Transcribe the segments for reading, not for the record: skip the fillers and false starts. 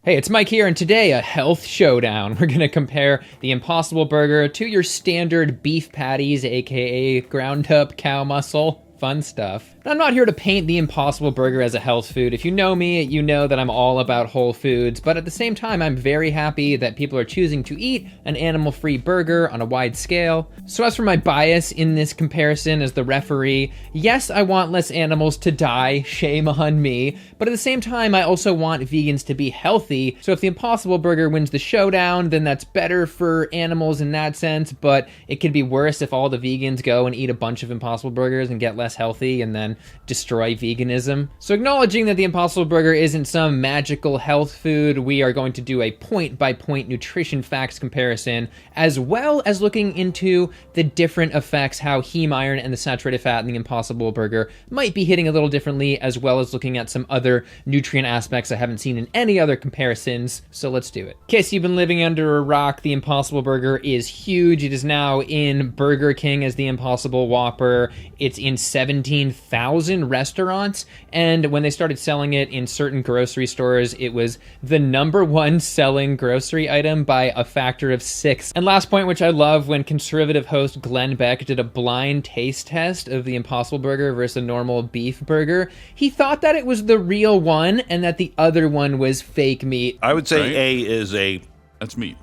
Hey, it's Mike here, and today, a health showdown. We're gonna compare the Impossible Burger to your standard beef patties, aka ground up cow muscle. Fun stuff. Now, I'm not here to paint the Impossible Burger as a health food. If you know me, you know that I'm all about whole foods, but at the same time, I'm very happy that people are choosing to eat an animal-free burger on a wide scale. So as for my bias in this comparison as the referee, yes, I want less animals to die, shame on me, but at the same time, I also want vegans to be healthy. So if the Impossible Burger wins the showdown, then that's better for animals in that sense, but it could be worse if all the vegans go and eat a bunch of Impossible Burgers and get less healthy and then destroy veganism. So acknowledging that the Impossible Burger isn't some magical health food, we are going to do a point-by-point nutrition facts comparison, as well as looking into the different effects, how heme iron and the saturated fat in the Impossible Burger might be hitting a little differently, as well as looking at some other nutrient aspects I haven't seen in any other comparisons. So let's do it. In case you've been living under a rock, the Impossible Burger is huge. It is now in Burger King as the Impossible Whopper. It's in 17,000 restaurants, and when they started selling it in certain grocery stores, it was the #1 selling grocery item by a factor of 6. And last point, which I love, when conservative host Glenn Beck did a blind taste test of the Impossible Burger versus a normal beef burger, he thought that it was the real one and that the other one was fake meat. I would say right. That's meat.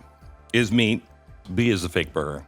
Is meat. B is the fake burger.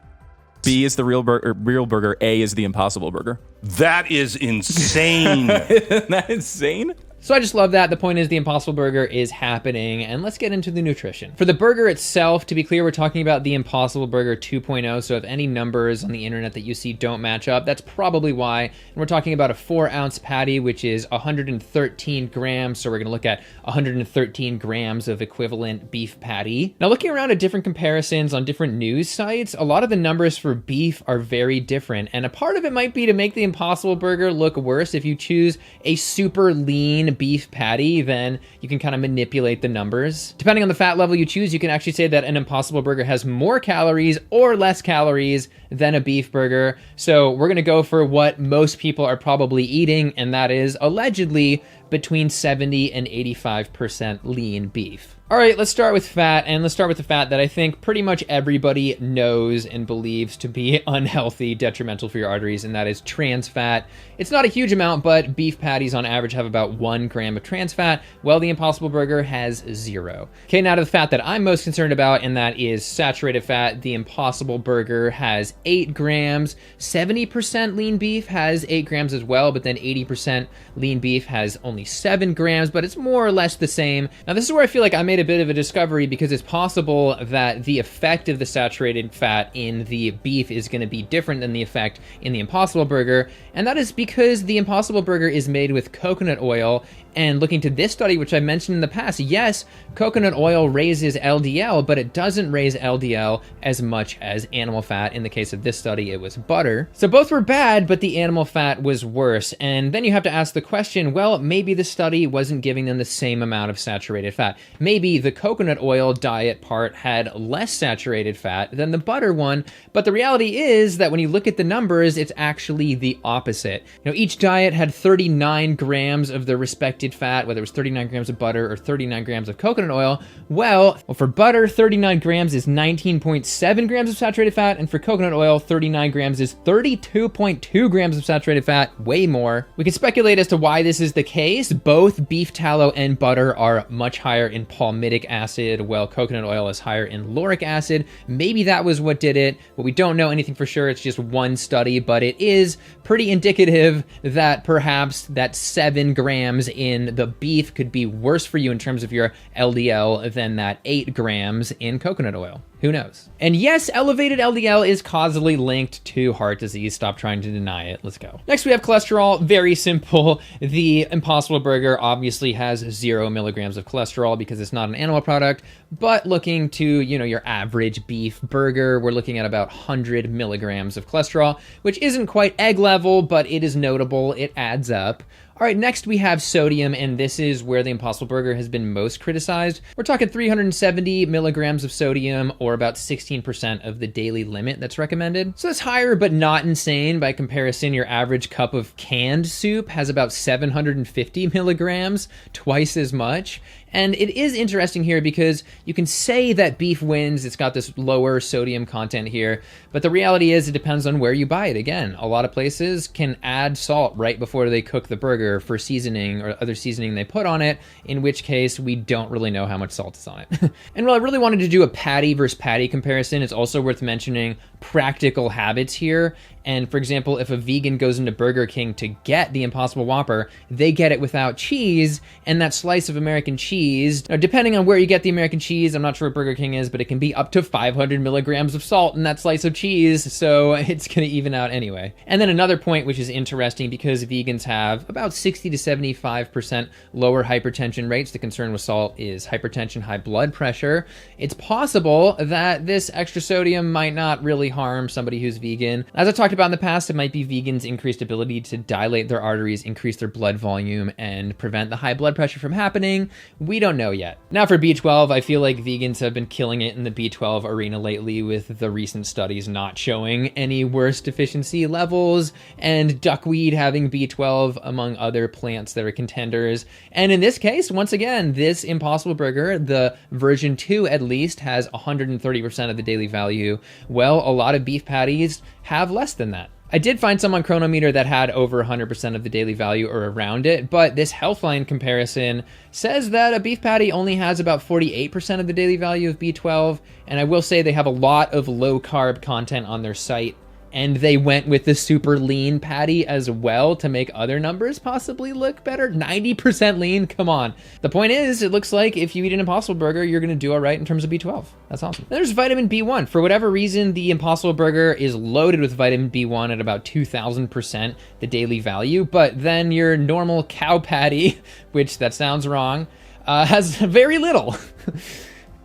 B is the real burger. A is the Impossible Burger. That is insane. Isn't that insane? So I just love that. The point is the Impossible Burger is happening, and let's get into the nutrition. For the burger itself, to be clear, we're talking about the Impossible Burger 2.0, so if any numbers on the internet that you see don't match up, that's probably why. And we're talking about a 4-ounce patty, which is 113 grams, so we're gonna look at 113 grams of equivalent beef patty. Now, looking around at different comparisons on different news sites, a lot of the numbers for beef are very different, and a part of it might be to make the Impossible Burger look worse. If you choose a super lean beef patty, then you can kind of manipulate the numbers. Depending on the fat level you choose, you can actually say that an Impossible Burger has more calories or less calories than a beef burger. So we're gonna go for what most people are probably eating, and that is allegedly between 70 and 85% lean beef. All right, let's start with fat, and let's start with the fat that I think pretty much everybody knows and believes to be unhealthy, detrimental for your arteries, and that is trans fat. It's not a huge amount, but beef patties on average have about 1 gram of trans fat, while the Impossible Burger has 0. Okay, now to the fat that I'm most concerned about, and that is saturated fat. The Impossible Burger has 8 grams. 70% lean beef has 8 grams as well, but then 80% lean beef has only 7 grams, but it's more or less the same. Now, this is where I feel like I made a bit of a discovery, because it's possible that the effect of the saturated fat in the beef is going to be different than the effect in the Impossible Burger, and that is because the Impossible Burger is made with coconut oil. And looking to this study, which I mentioned in the past, yes, coconut oil raises LDL, but it doesn't raise LDL as much as animal fat. In the case of this study, it was butter. So both were bad, but the animal fat was worse. And then you have to ask the question, well, maybe the study wasn't giving them the same amount of saturated fat. Maybe the coconut oil diet part had less saturated fat than the butter one, but the reality is that when you look at the numbers, it's actually the opposite. You know, each diet had 39 grams of the respective fat, whether it was 39 grams of butter or 39 grams of coconut oil. Well, for butter, 39 grams is 19.7 grams of saturated fat, and for coconut oil, 39 grams is 32.2 grams of saturated fat, way more. We can speculate as to why this is the case. Both beef tallow and butter are much higher in palmitic acid, while coconut oil is higher in lauric acid. Maybe that was what did it, but we don't know anything for sure. It's just one study, but it is pretty indicative that perhaps that 7 grams in the beef could be worse for you in terms of your LDL than that 8 grams in coconut oil. Who knows? And yes, elevated LDL is causally linked to heart disease. Stop trying to deny it. Let's go. Next, we have cholesterol. Very simple. The Impossible Burger obviously has 0 milligrams of cholesterol because it's not an animal product, but looking to, you know, your average beef burger, we're looking at about 100 milligrams of cholesterol, which isn't quite egg level, but it is notable. It adds up. All right, next we have sodium, and this is where the Impossible Burger has been most criticized. We're talking 370 milligrams of sodium, or about 16% of the daily limit that's recommended. So that's higher, but not insane. By comparison, your average cup of canned soup has about 750 milligrams, twice as much. And it is interesting here because you can say that beef wins. It's got this lower sodium content here, but the reality is it depends on where you buy it. Again, a lot of places can add salt right before they cook the burger for seasoning or other seasoning they put on it, in which case we don't really know how much salt is on it. And while I really wanted to do a patty versus patty comparison, it's also worth mentioning practical habits here. And for example, if a vegan goes into Burger King to get the Impossible Whopper, they get it without cheese, and that slice of American cheese, now, depending on where you get the American cheese, I'm not sure what Burger King is, but it can be up to 500 milligrams of salt in that slice of cheese, so it's gonna even out anyway. And then another point which is interesting, because vegans have about 60 to 75% lower hypertension rates. The concern with salt is hypertension, high blood pressure. It's possible that this extra sodium might not really harm somebody who's vegan. As I talked about in the past, it might be vegans' increased ability to dilate their arteries, increase their blood volume, and prevent the high blood pressure from happening. We don't know yet. Now for B12, I feel like vegans have been killing it in the B12 arena lately, with the recent studies not showing any worse deficiency levels, and duckweed having B12 among other plants that are contenders. And in this case, once again, this Impossible Burger, the version 2 at least, has 130% of the daily value. Well, a lot of beef patties have less than that. I did find some on Chronometer that had over 100% of the daily value or around it, but this Healthline comparison says that a beef patty only has about 48% of the daily value of B12, and I will say they have a lot of low carb content on their site. And they went with the super lean patty as well to make other numbers possibly look better. 90% lean, come on. The point is, it looks like if you eat an Impossible Burger, you're gonna do all right in terms of B12. That's awesome. Then there's vitamin B1. For whatever reason, the Impossible Burger is loaded with vitamin B1 at about 2,000% the daily value, but then your normal cow patty, which that sounds wrong, has very little.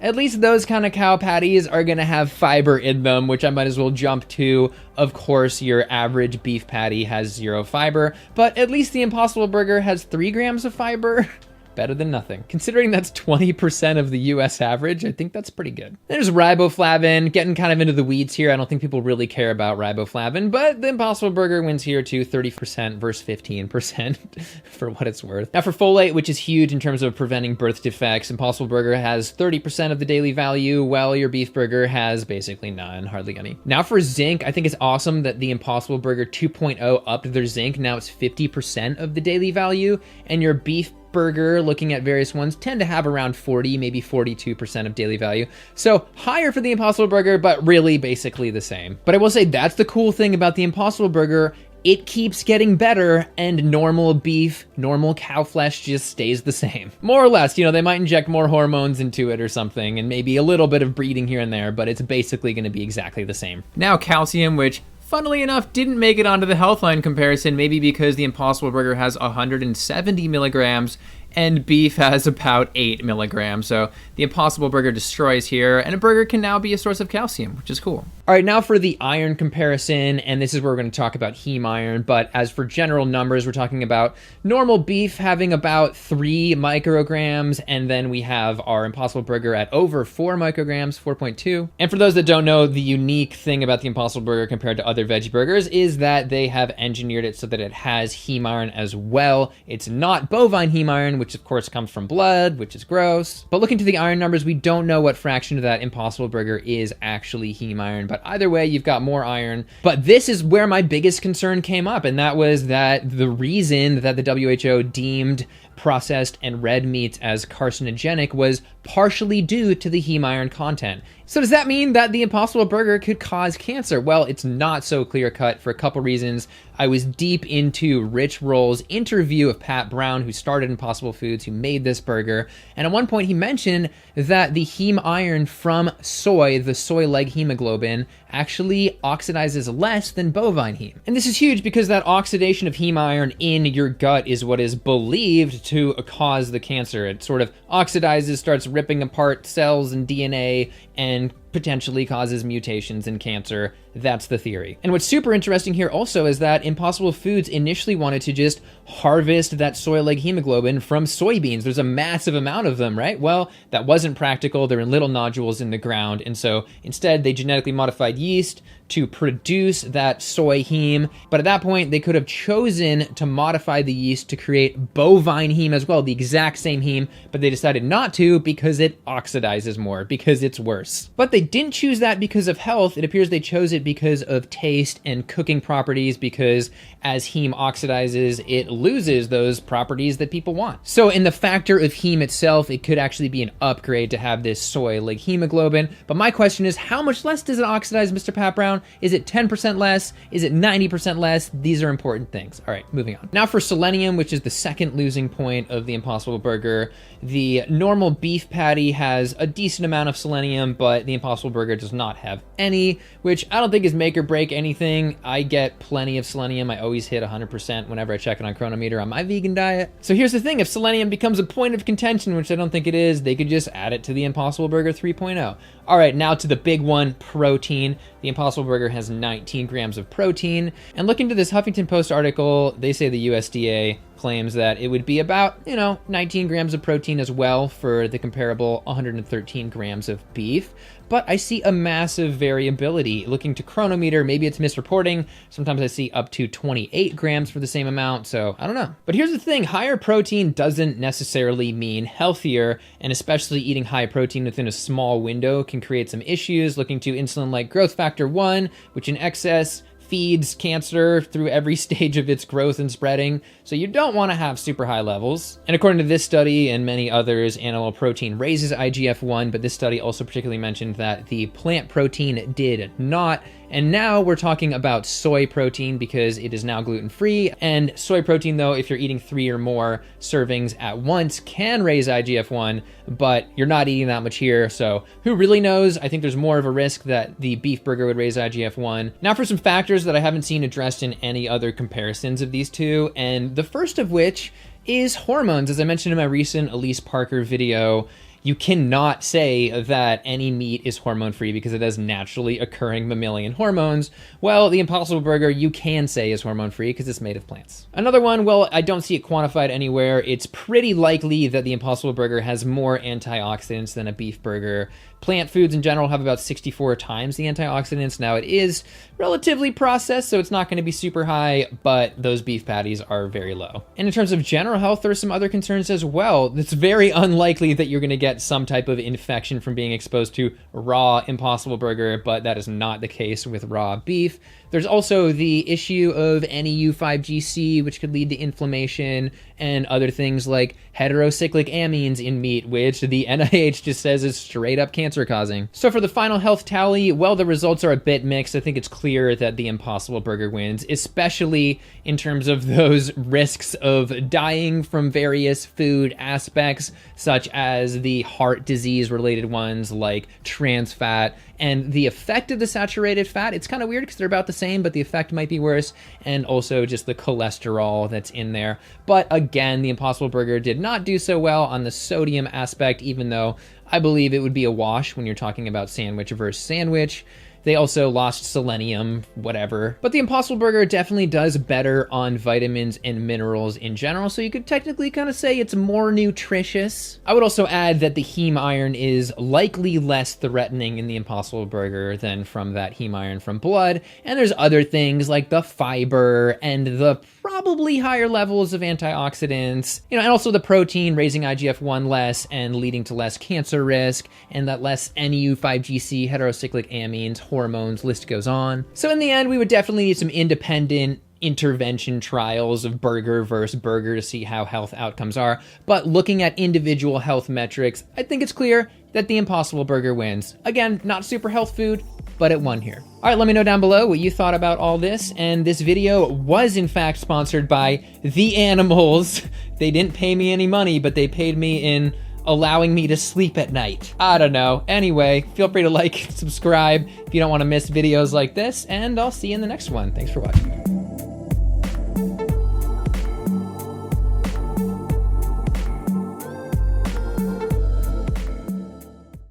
At least those kind of cow patties are gonna have fiber in them, which I might as well jump to. Of course, your average beef patty has 0 fiber, but at least the Impossible Burger has 3 grams of fiber. Better than nothing. Considering that's 20% of the US average, I think that's pretty good. There's riboflavin, getting kind of into the weeds here. I don't think people really care about riboflavin, but the Impossible Burger wins here too, 30% versus 15% for what it's worth. Now for folate, which is huge in terms of preventing birth defects, Impossible Burger has 30% of the daily value, while your beef burger has basically none, hardly any. Now for zinc, I think it's awesome that the Impossible Burger 2.0 upped their zinc. Now it's 50% of the daily value, and your beef burger, looking at various ones, tend to have around 40, maybe 42% of daily value. So higher for the Impossible Burger, but really basically the same. But I will say that's the cool thing about the Impossible Burger. It keeps getting better, and normal beef, normal cow flesh just stays the same. More or less, you know, they might inject more hormones into it or something, and maybe a little bit of breeding here and there, but it's basically gonna be exactly the same. Now calcium, which funnily enough didn't make it onto the Healthline comparison, maybe because the Impossible Burger has 170 milligrams and beef has about 8 milligrams. So the Impossible Burger destroys here, and a burger can now be a source of calcium, which is cool. All right, now for the iron comparison, and this is where we're gonna talk about heme iron, but as for general numbers, we're talking about normal beef having about 3 micrograms, and then we have our Impossible Burger at over 4 micrograms, 4.2. And for those that don't know, the unique thing about the Impossible Burger compared to other veggie burgers is that they have engineered it so that it has heme iron as well. It's not bovine heme iron, which of course comes from blood, which is gross. But looking to the iron numbers, we don't know what fraction of that Impossible Burger is actually heme iron, but either way, you've got more iron. But this is where my biggest concern came up, and that was that the reason that the WHO deemed processed and red meats as carcinogenic was partially due to the heme iron content. So does that mean that the Impossible Burger could cause cancer? Well, it's not so clear-cut for a couple reasons. I was deep into Rich Roll's interview of Pat Brown, who started Impossible Foods, who made this burger. And at one point he mentioned that the heme iron from soy, the soy-like hemoglobin, actually oxidizes less than bovine heme. And this is huge because that oxidation of heme iron in your gut is what is believed to cause the cancer. It sort of oxidizes, starts ripping apart cells and DNA, and potentially causes mutations in cancer. That's the theory. And what's super interesting here also is that Impossible Foods initially wanted to just harvest that soy-like hemoglobin from soybeans. There's a massive amount of them, right? Well, that wasn't practical. They're in little nodules in the ground. And so instead, they genetically modified yeast to produce that soy heme. But at that point, they could have chosen to modify the yeast to create bovine heme as well, the exact same heme, but they decided not to because it oxidizes more, because it's worse. But they didn't choose that because of health. It appears they chose it because of taste and cooking properties, because as heme oxidizes, it loses those properties that people want. So in the factor of heme itself, it could actually be an upgrade to have this soy-like hemoglobin. But my question is, how much less does it oxidize, Mr. Pat Brown? Is it 10% less? Is it 90% less? These are important things. All right, moving on. Now for selenium, which is the second losing point of the Impossible Burger, the normal beef patty has a decent amount of selenium, but the Impossible Burger does not have any, which I don't think is make or break anything. I get plenty of selenium. I always hit 100% whenever I check it on Chronometer on my vegan diet. So here's the thing, if selenium becomes a point of contention, which I don't think it is, they could just add it to the Impossible Burger 3.0. All right, now to the big one, protein. The Impossible Burger has 19 grams of protein. And looking to this Huffington Post article, they say the USDA claims that it would be about, 19 grams of protein as well for the comparable 113 grams of beef. But I see a massive variability. Looking to Chronometer, maybe it's misreporting. Sometimes I see up to 28 grams for the same amount, so I don't know. But here's the thing, higher protein doesn't necessarily mean healthier, and especially eating high protein within a small window can create some issues. Looking to insulin-like growth factor 1, which in excess feeds cancer through every stage of its growth and spreading, so you don't want to have super high levels. And according to this study and many others, animal protein raises IGF-1, but this study also particularly mentioned that the plant protein did not. And now we're talking about soy protein because it is now gluten-free. And soy protein, though, if you're eating 3 or more servings at once, can raise IGF-1, but you're not eating that much here. So who really knows? I think there's more of a risk that the beef burger would raise IGF-1. Now for some factors that I haven't seen addressed in any other comparisons of these two. And the first of which is hormones. As I mentioned in my recent Elise Parker video, you cannot say that any meat is hormone-free because it has naturally occurring mammalian hormones. Well, the Impossible Burger you can say is hormone-free because it's made of plants. Another one, well, I don't see it quantified anywhere. It's pretty likely that the Impossible Burger has more antioxidants than a beef burger. Plant foods in general have about 64 times the antioxidants. Now, it is relatively processed, so it's not going to be super high, but those beef patties are very low. And in terms of general health, there are some other concerns as well. It's very unlikely that you're going to get some type of infection from being exposed to raw Impossible Burger, but that is not the case with raw beef. There's also the issue of NEU5GC, which could lead to inflammation, and other things like heterocyclic amines in meat, which the NIH just says is straight up cancer causing. So for the final health tally, well, the results are a bit mixed. I think it's clear that the Impossible Burger wins, especially in terms of those risks of dying from various food aspects, such as the heart disease related ones like trans fat, and the effect of the saturated fat. It's kind of weird because they're about the same, but the effect might be worse, and also just the cholesterol that's in there. But again, the Impossible Burger did not do so well on the sodium aspect, even though I believe it would be a wash when you're talking about sandwich versus sandwich. They also lost selenium, whatever. But the Impossible Burger definitely does better on vitamins and minerals in general, so you could technically kind of say it's more nutritious. I would also add that the Heme Iron is likely less threatening in the Impossible Burger than from that Heme Iron from blood. And there's other things like the fiber and the probably higher levels of antioxidants, and also the protein raising IGF-1 less and leading to less cancer risk, and that less NEU5GC, heterocyclic amines, hormones, list goes on. So in the end, we would definitely need some independent intervention trials of burger versus burger to see how health outcomes are. But looking at individual health metrics, I think it's clear that the Impossible Burger wins. Again, not super health food, but it won here. All right, let me know down below what you thought about all this. And this video was in fact sponsored by the animals. They didn't pay me any money, but they paid me in allowing me to sleep at night. I don't know. Anyway, feel free to like, subscribe if you don't want to miss videos like this, and I'll see you in the next one. Thanks for watching.